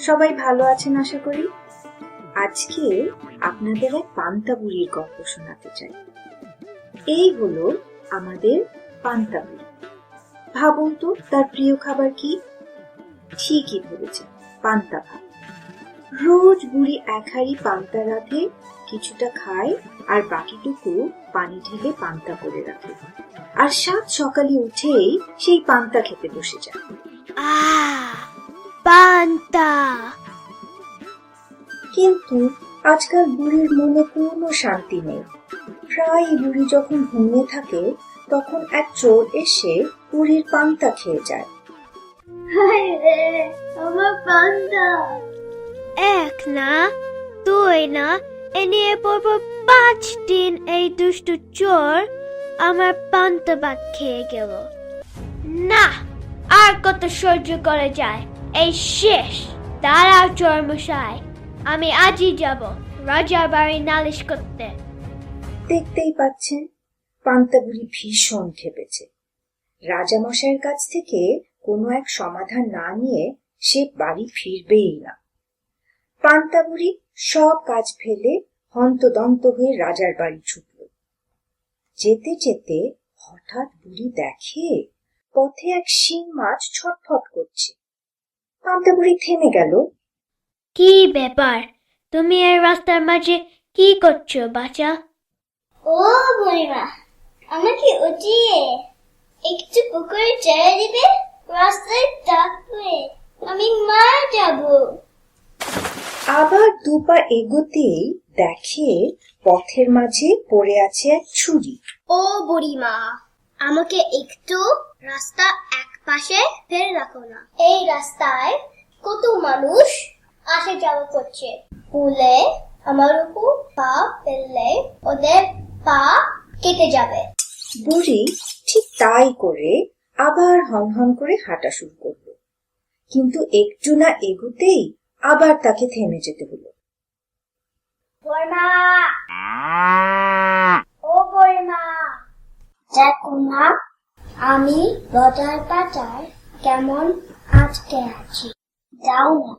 সবাই ভালো আছেন আশা করি। আজকে আপনাদের এক পান্তা বুড়ির গল্প শোনাতে চাই। এই হলো আমাদের পান্তা বুড়ি। ভাবুন তো তার প্রিয় খাবার কি? ঠিকই ধরেছেন, পান্তা ভাত। রোজ বুড়ি এক হাঁড়ি পান্তা রাঁধে, কিছুটা খায় আর বাকিটুকু পানি ঢেলে পান্তা করে রাখে, আর সাত সকালে উঠেই সেই পান্তা খেতে বসে যায়। পান্তা। কিন্তু আজকাল বুড়ির মনে কোনো শান্তি নেই। প্রায় বুড়ি যখন ঘুমিয়ে থাকে তখন এক চোর এসে বুড়ির পান্তা খেয়ে যায়। আমার পান্তা। এক না, দুই না, এ নিয়ে পরপর 5 দিন এই দুষ্টু চোর আমার পান্তা ভাত খেয়ে গেল। না, আর কত সহ্য করে যায়? এই শেষ। দাঁড়াও চোর মশাই, আমি আজই যাব রাজার বাড়ি নালিশ করতে। দেখতেই পাচ্ছেন পান্তা বুড়ি ভীষণ খেপেছে। রাজামশাইয়ের কাছ থেকে কোনো এক সমাধান না নিয়ে সে বাড়ি ফিরবেই না। পান্তা বুড়ি সব কাজ ফেলে হন্তদন্ত হয়ে রাজার বাড়ি ছুটল। যেতে যেতে হঠাৎ বুড়ি দেখে পথে এক শিং মাছ ছটফট করছে। পান্তা বুড়ি থেমে গেল। কি ব্যাপার? তুমি এই রাস্তার মাঝে কি করছো বাছা? ও বুড়িমা, আমাকে উঠিয়ে একটু পুকুরে ছেড়ে দিবে? রাস্তায় থাকবে, আমি মারা যাব। আবার দুপা এগোতেই দেখে পথের মাঝে পড়ে আছে এক ছুরি। ও বুড়িমা, আমাকে একটু রাস্তা এক পাশে ফেলে রাখো না। এই রাস্তায় কত মানুষ আসা যাওয়া করছে। ভুলে আমার উপর পা ফেললে ওদের পা কেটে যাবে। বুড়ি ঠিক তাই করে আবার হনহন করে হাঁটা শুরু করলো, কিন্তু একটু না এগোতেই আবার তাকে থেমে যেতে হলো। বুড়িমা, ও বুড়িমা, দেখো না আমি লতার পাতায় কেমন আটকে আছি। যাও না,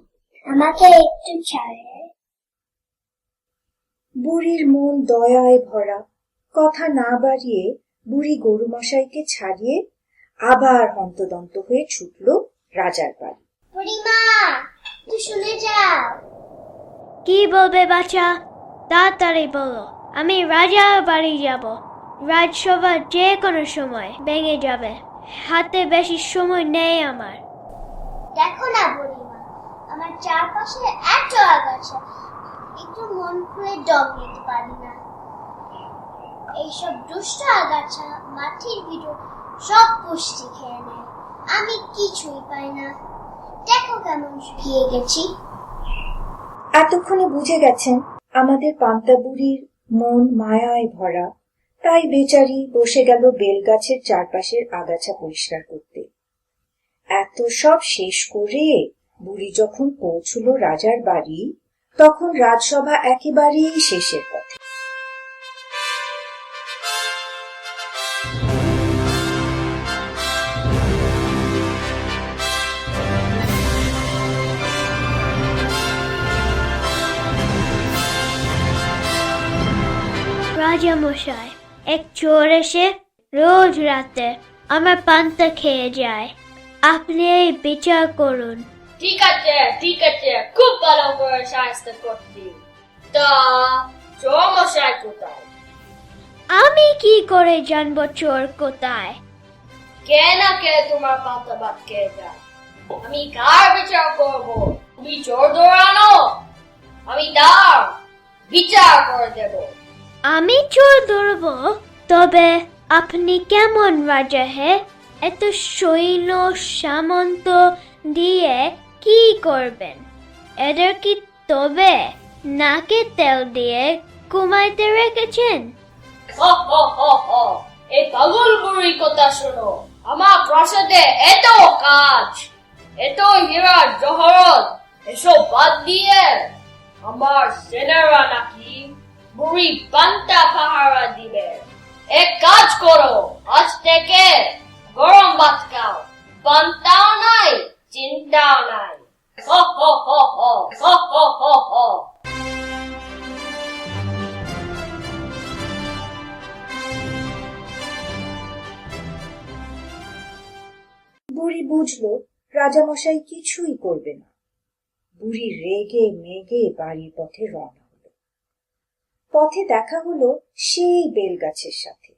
আমাকে একটু ছাড়ে। বুড়ির মন দয়ায় ভরা। কথা না বাড়িয়ে বুড়ি গরু মশাইকে ছাড়িয়ে আবার হন্তদন্ত হয়ে ছুটল রাজার বাড়ি। বুড়িমা, তুই শুনে যাও। কি বলবে বাছা? তাড়াতাড়ি বলো, আমি রাজার বাড়ি যাব। রাজসভা যে কোনো সময় ভেঙে যাবে, হাতে বেশি সময় নেই আমার। দেখো না বুড়িমা, আমার চারপাশে এত আগাছা, একটু মন খুলে দম নিতে পারি না। এইসব দুষ্ট আগাছা মাটির ভিতর সব পুষ্টি খেয়ে নেয়, আমি কিছুই পাই না। দেখো কেমন শুকিয়ে গেছি। এতক্ষণে বুঝে গেছেন আমাদের পান্তা বুড়ির মন মায়ায় ভরা, তাই বেচারি বসে গেল বেলগাছের চারপাশের আগাছা পরিষ্কার করতে। এত সব শেষ করে বুড়ি যখন পৌঁছল রাজার বাড়ি, তখন রাজসভা একেবারেই শেষের পথে। রাজা মশাই, এক চোর এসে রোজ রাতে আমার পান্তা খেয়ে যায়। আপনি এই বিচার করুন। ঠিক আছে, খুব ভালো করে সাহায্য করছি। তা চোর মশাই কোথায়? আমি কি করে জানবো চোর কোথায়? কে না কে তোমার পান্তা ভাত খেয়ে যায়? আমি কার বিচার করবো? তুমি চোর ধরানো, আমি তার বিচার করে দেব। আমি চোর ধরবো? তবে আপনি কেমন রাজা হে? এত সৈন্য সামন্ত দিয়ে কি করবেন? এদের কি তবে নাকে তেল দিয়ে ঘুমাইতে রেখেছেন? এই পাগল বুড়ির কথা শোনো। আমার প্রাসাদে এত কাজ, এত হীরা জহরত, এসব বাদ দিয়ে আমার সেনারা নাকি বুড়ি পান্তা পাহারা দিবে। এক কাজ করো, আজ থেকে গরম ভাত খাও, পান্তাও নাই, চিন্তাও নাই। Ha ha ha ha ha ha ha ha. বুড়ি বুঝলো রাজামশাই কিছুই করবে না। বুড়ি রেগে মেগে বাড়ির পথে রওনা হলো। পথে দেখা হলো সেই বেলগাছের সাথে।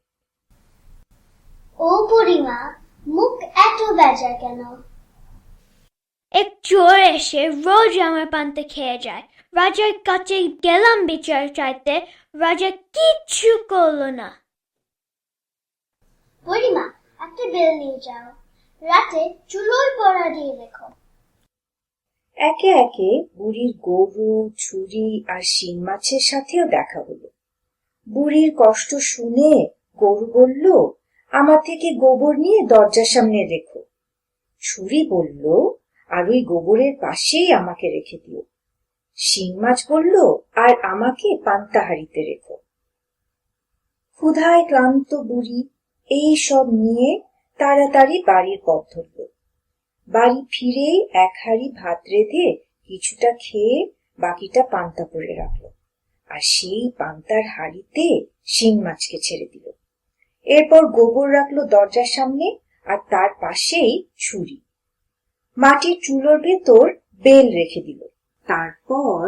ও বুড়িমা, মুখ এত বেজা কেন? এক চোর এসে রোজ আমার পান্তা খেয়ে যায়। রাজার কাছে গেলাম বিচার চাইতে, রাজা কিচ্ছু করলো না। বুড়িমা, একটা বেল নিয়ে যাও, রাতে চুলোয় পড়া দিয়ে রেখো। একে একে বুড়ির গরু, ছুরি আর শিং মাছের সাথেও দেখা হলো। বুড়ির কষ্ট শুনে গরু বলল, আমার থেকে গোবর নিয়ে দরজার সামনে রেখো। ছুরি বলল, আর ওই গোবরের পাশেই আমাকে রেখে দিও। শিং মাছ বলল, আর আমাকে পান্তা হাঁড়িতে রেখো। ক্ষুধায় ক্লান্ত বুড়ি এই সব নিয়ে তাড়াতাড়ি বাড়ির পথ ধরল। বাড়ি ফিরে এক হাঁড়ি ভাত রেঁধে কিছুটা খেয়ে বাকিটা পান্তা করে রাখলো, আর সেই পান্তার হাঁড়িতে শিং মাছকে ছেড়ে দিল। এরপর গোবর রাখলো দরজার সামনে, আর তার পাশেই ছুরি। মাটির চুলোর ভেতর বেল রেখে দিল। তারপর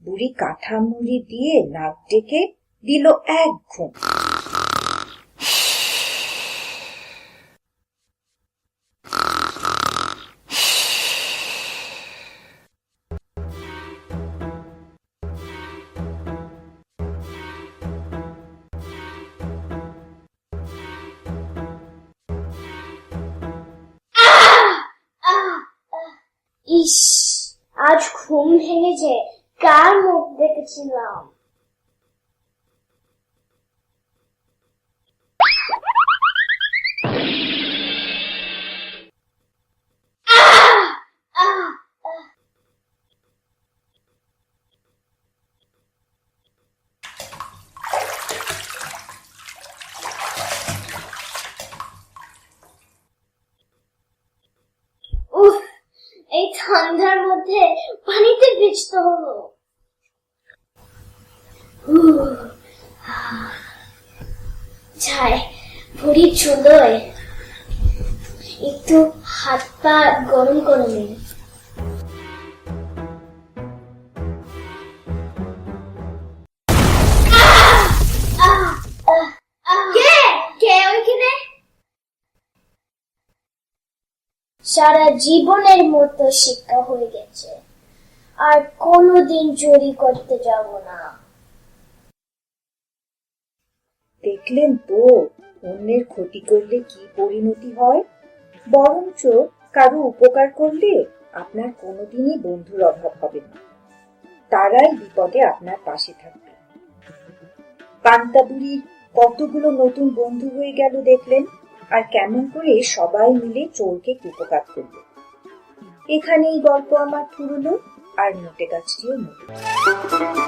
বুড়ি কাঁথা মুড়ি দিয়ে নাক ডেকে দিল এক ঘুম। ইস, আজ ঘুম ভেঙেছে, কার মুখ দেখেছিলাম? উফ, এই ঠান্ডার মধ্যে পানিতে ভিজতে হলো। যাই, বুড়ির চুলোয় একটু হাত পা গরম করে নিন। কে ওইখানে? সারা জীবনের মতো শিক্ষা হয়ে গেছে, আর কোনোদিন চুরি করতে যাব না। দেখলেন তো অন্যের ক্ষতি করলে কি পরিণতি হয়। বরঞ্চ কারো উপকার করলে আপনার কোনোদিনই বন্ধুর অভাব হবে না, তারাই বিপদে আপনার পাশে থাকবে। পান্তা বুড়ির কতগুলো নতুন বন্ধু হয়ে গেল দেখলেন, আর কেমন করে সবাই মিলে চোরকে কুপকাত করলো। এখানেই গল্প আমার ফুরলো, আর নোটে গাছটিও মরল।